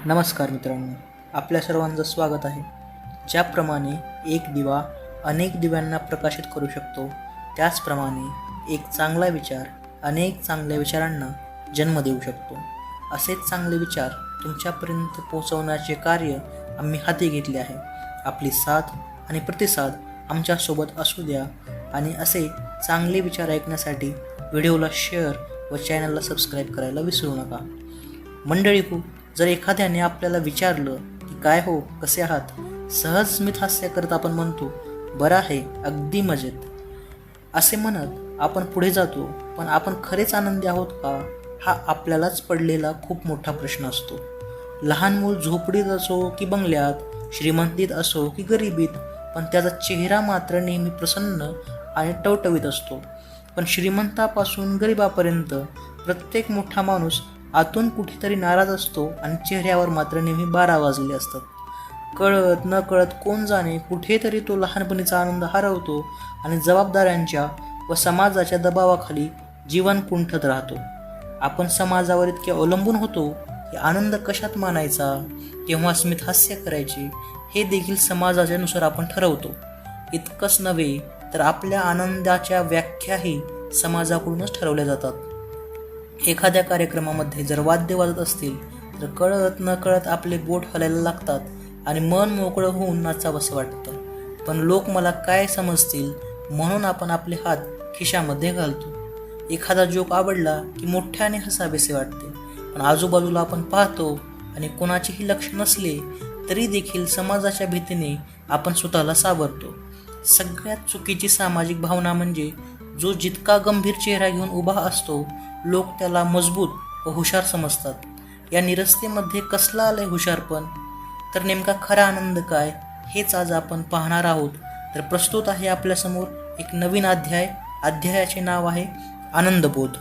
नमस्कार मित्रांनो, आपल्या सर्वांचं स्वागत आहे. ज्याप्रमाणे एक दिवा अनेक दिव्यांना प्रकाशित करू शकतो, त्याचप्रमाणे एक चांगला विचार अनेक चांगल्या विचारांना जन्म देऊ शकतो. असेच चांगले विचार तुमच्यापर्यंत पोहोचवण्याचे कार्य आम्ही हाती घेतले आहे. आपली साथ आणि प्रतिसाद आमच्यासोबत असू द्या आणि असे चांगले विचार ऐकण्यासाठी व्हिडिओला शेअर व चॅनलला सबस्क्राईब करायला विसरू नका. मंडळी जर एखाद्याने आपल्याला विचारलं की काय हो, कसे आहात, सहज स्मित हास्य करत आपण म्हणतो बरं आहे, अगदी मजेत असे म्हणत आपण पुढे जातो. पण आपण खरेच आनंदी आहोत का, हा आपल्यालाच पडलेला खूप मोठा प्रश्न असतो. लहान मूल झोपडीत असो की बंगल्यात, श्रीमंतीत असो की गरिबीत, पण त्याचा चेहरा मात्र नेहमी प्रसन्न आणि टवटवीत असतो. पण श्रीमंतापासून गरिबापर्यंत प्रत्येक मोठा माणूस आतून कुठेतरी नाराज असतो आणि चेहऱ्यावर मात्र नेहमी 12 वाजले असतात. कळत न कळत कोण जाणे कुठेतरी तो लहानपणीचा आनंद हरवतो आणि जबाबदाऱ्यांच्या व समाजाच्या दबावाखाली जीवन कुंठत राहतो. आपण समाजावर इतके अवलंबून होतो की आनंद कशात मानायचा, केव्हा स्मित हास्य करायचे हे देखील समाजाच्यानुसार आपण ठरवतो. इतकंच नव्हे तर आपल्या आनंदाच्या व्याख्याही समाजाकडूनच ठरवल्या जातात. एखाद्या कार्यक्रमामध्ये जर वाद्य वाजत असतील तर कळत न कळत आपले बोट हलायला लागतात आणि मन मोकळं होऊन नाचावंसं वाटतं. पण लोक मला काय समजतील म्हणून आपण आपले हात खिशामध्ये घालतो. एखादा जोक आवडला की मोठ्याने हसावेसे वाटते, पण आजूबाजूला आपण पाहतो आणि कोणाचेही लक्ष नसले तरी देखील समाजाच्या भीतीने आपण स्वतःला सावरतो. सगळ्यात चुकीची सामाजिक भावना म्हणजे जो जितका गंभीर चेहरा घेऊन उभा असतो, लोक त्याला मजबूत व हुशार समजतात. या निरस्तेमध्ये कसला आलंय हुशारपण, तर नेमका खरा आनंद काय हेच आज आपण पाहणार आहोत. तर प्रस्तुत आहे आपल्यासमोर एक नवीन अध्यायाचे नाव आहे आनंदबोध.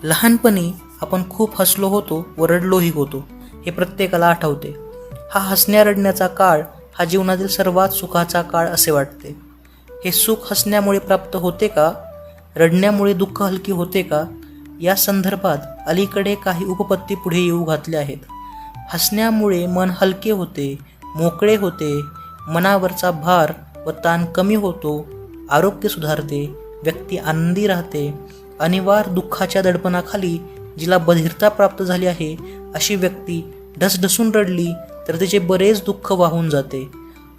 लहानपणी आपण खूप हसलो होतो व रडलोही होतो, हे प्रत्येकाला आठवते. हा हसण्या रडण्याचा काळ हा जीवनातील सर्वात सुखाचा काळ असे वाटते. हे सुख हसण्यामुळे प्राप्त होते का, रडण्यामुळे दुःख हलकी होते का, या संदर्भात अलीकडे काही उपपत्ती पुढे येऊ घातल्या आहेत. हसण्यामुळे मन हलके होते, मोकळे होते, मनावरचा भार व ताण कमी होतो, आरोग्य सुधारते, व्यक्ती आनंदी राहते. अनिवार्य दुःखाच्या दडपणाखाली जिला बधिरता प्राप्त झाली आहे अशी व्यक्ती ढसढसून रडली तर तिचे बरेच दुःख वाहून जाते.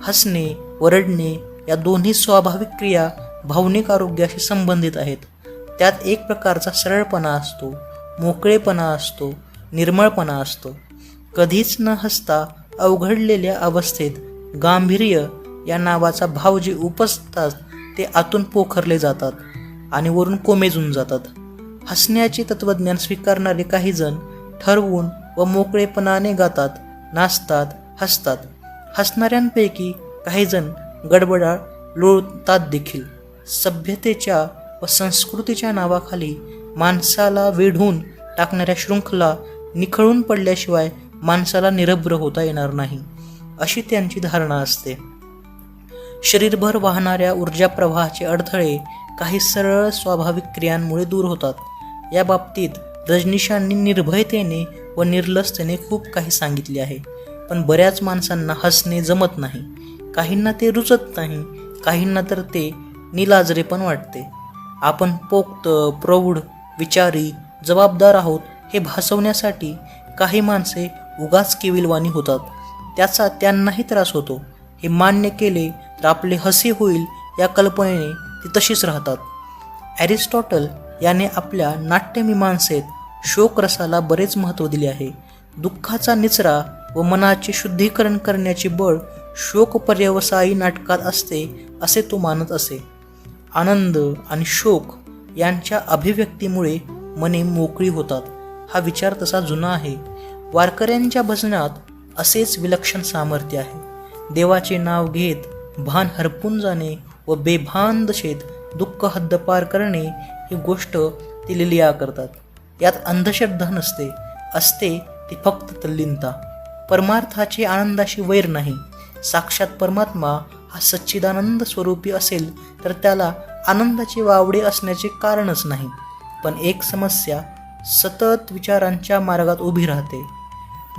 हसणे व रडणे या दोन्ही स्वाभाविक क्रिया भावनिक आरोग्याशी संबंधित आहेत. त्यात एक प्रकारचा सरळपणा असतो, मोकळेपणा असतो, निर्मळपणा असतो. कधीच न हसता अवघडलेल्या अवस्थेत गांभीर्य या नावाचा भाव जे उपसतात ते आतून पोखरले जातात आणि वरून कोमेजून जातात. हसण्याचे तत्त्वज्ञान स्वीकारणारे काही जण ठरवून व मोकळेपणाने गातात, नाचतात, हसतात. हसणाऱ्यांपैकी काही जण गडबडा लोळतात देखील. सभ्यतेच्या व संस्कृतीच्या नावाखाली माणसाला वेढून टाकणाऱ्या शृंखला निखळून पडल्याशिवाय माणसाला निरभ्र होता येणार नाही, अशी त्यांची धारणा असते. शरीरभर वाहणाऱ्या ऊर्जा प्रवाहाचे अडथळे काही सरळ स्वाभाविक क्रियांमुळे दूर होतात. या बाबतीत रजनीशांनी निर्भयतेने व निर्लसतेने खूप काही सांगितले आहे. पण बऱ्याच माणसांना हसणे जमत नाही, काहींना ते रुचत नाही, काहींना तर ते निलाजरे पण वाटते. आपण पोक्त, प्रौढ, विचारी, जबाबदार आहोत हे भासवण्यासाठी काही माणसे उगाच केविलवाणी होतात. त्याचा त्यांनाही त्रास होतो. हे मान्य केले तर आपले हसी होईल या कल्पनेने ती तशीच राहतात. ॲरिस्टॉटल याने आपल्या नाट्यमीमांसेत शोकरसाला बरेच महत्त्व दिले आहे. दुःखाचा निचरा व मनाचे शुद्धीकरण करण्याचे बळ शोकपर्यवसायी नाटकात असते असे तो मानत असे. आनंद आणि शोक यांच्या अभिव्यक्तीमुळे मने मोकळी होतात, हा विचार तसा जुना आहे. वारकऱ्यांच्या भजनात असेच विलक्षण सामर्थ्य आहे. देवाचे नाव घेत भान हरपून जाणे व बेभान दशेत दुःख हद्दपार करणे ही गोष्ट ती लिलिया करतात. यात अंधश्रद्धा नसते, असते ती फक्त तल्लीनता. परमार्थाचे आनंदाशी वैर नाही. साक्षात परमात्मा हा सच्चिदानंद स्वरूपी असेल तर त्याला आनंदाचे वावडे असण्याचे कारणच नाही. पण एक समस्या सतत विचारांच्या मार्गात उभी राहते.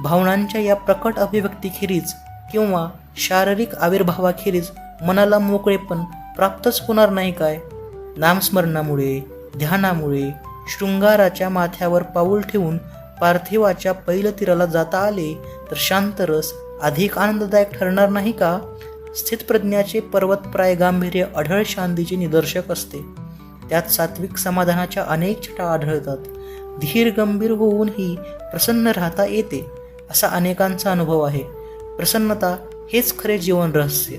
भावनांच्या या प्रकट अभिव्यक्तीखेरीज किंवा शारीरिक आविर्भावाखेरीज मनाला मोकळेपण प्राप्तच होणार नाही काय? नामस्मरणामुळे, ध्यानामुळे, शृंगाराच्या माथ्यावर पाऊल ठेवून पार्थिवाच्या पैलतीराला जाता आले तर शांतरस अधिक आनंददायक ठरणार नाही का? स्थितप्रज्ञाचे पर्वतप्राय गांभीर्य अढळ शांतीचे निदर्शक असते. त्यात सात्विक समाधानाच्या अनेक छटा आढळतात. धीर गंभीर होऊनही प्रसन्न राहता येते असा अनेकांचा अनुभव आहे. प्रसन्नता हेच खरे जीवन रहस्य.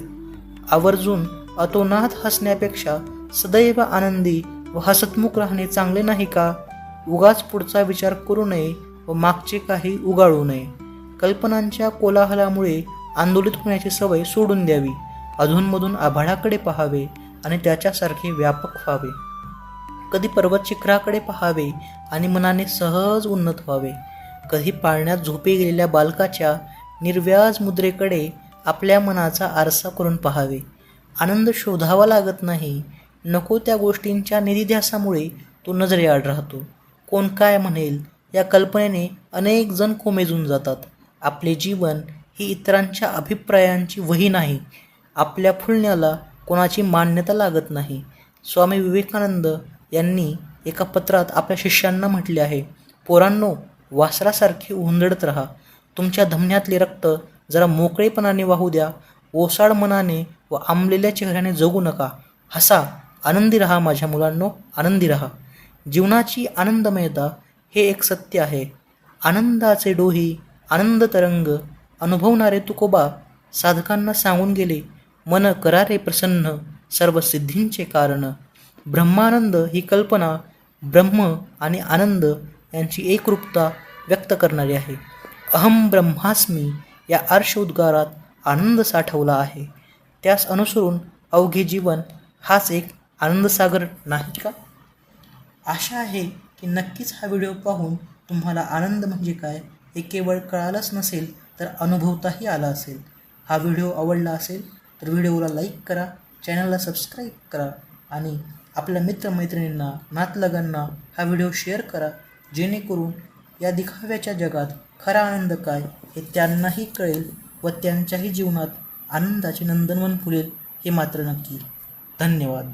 आवर्जून अतोनात हसण्यापेक्षा सदैव आनंदी व हसतमुख राहणे चांगले नाही का? उगाच पुढचा विचार करू नये व मागचे काही उगाळू नये. कल्पनांच्या कोलाहलामुळे आंदोलित होण्याची सवय सोडून द्यावी. अधूनमधून आभाळाकडे पाहावे आणि त्याच्यासारखे व्यापक व्हावे. कधी पर्वत शिखराकडे पाहावे आणि मनाने सहज उन्नत व्हावे. कधी पाळण्यात झोपे गेलेल्या बालकाच्या निर्व्याज मुद्रेकडे आपल्या मनाचा आरसा करून पाहावे. आनंद शोधावा लागत नाही. नको त्या गोष्टींच्या निधिध्यासामुळे तो नजरेआड राहतो. कोण काय म्हणेल या कल्पनेने अनेक जण कोमेजून जातात. आपले जीवन ही इतरांच्या अभिप्रायांची वही नाही. आपल्या फुलण्याला कोणाची मान्यता लागत नाही. स्वामी विवेकानंद यांनी एका पत्रात आपल्या शिष्यांना म्हटले आहे, पोरांनो, वासरासारखे उंदडत राहा. तुमच्या धमन्यातले रक्त जरा मोकळेपणाने वाहू द्या. ओसाड मनाने व आंबलेल्या चेहऱ्याने जगू नका. हसा, आनंदी राहा माझ्या मुलांनो, आनंदी राहा. जीवनाची आनंदमयता हे एक सत्य आहे. आनंदाचे डोही, आनंद तरंग अनुभवणारे तुकोबा साधकांना सांगून गेले, मन करा रे प्रसन्न, सर्व सिद्धींचे कारण. ब्रह्मानंद ही कल्पना ब्रह्म आणि आनंद यांची एकरूपता व्यक्त करणारी आहे. अहम ब्रह्मास्मी या आर्ष उद्गारात आनंद साठवला आहे. त्यास अनुसरून अवघे जीवन हाच एक आनंदसागर नाही का? आशा आहे की नक्कीच हा व्हिडिओ पाहून तुम्हाला आनंद म्हणजे काय हे केवळ कळालंच नसेल तर अनुभवताही आला असेल. हा व्हिडिओ आवडला असेल तर व्हिडिओला लाईक करा, चॅनलला सबस्क्राईब करा आणि आपल्या मित्रमैत्रिणींना, नातलगांना हा व्हिडिओ शेअर करा, जेणेकरून या दिखाव्याच्या जगात खरा आनंद काय हे त्यांनाही कळेल व त्यांच्याही जीवनात आनंदाचे नंदनवन फुलेल हे मात्र नक्की. धन्यवाद.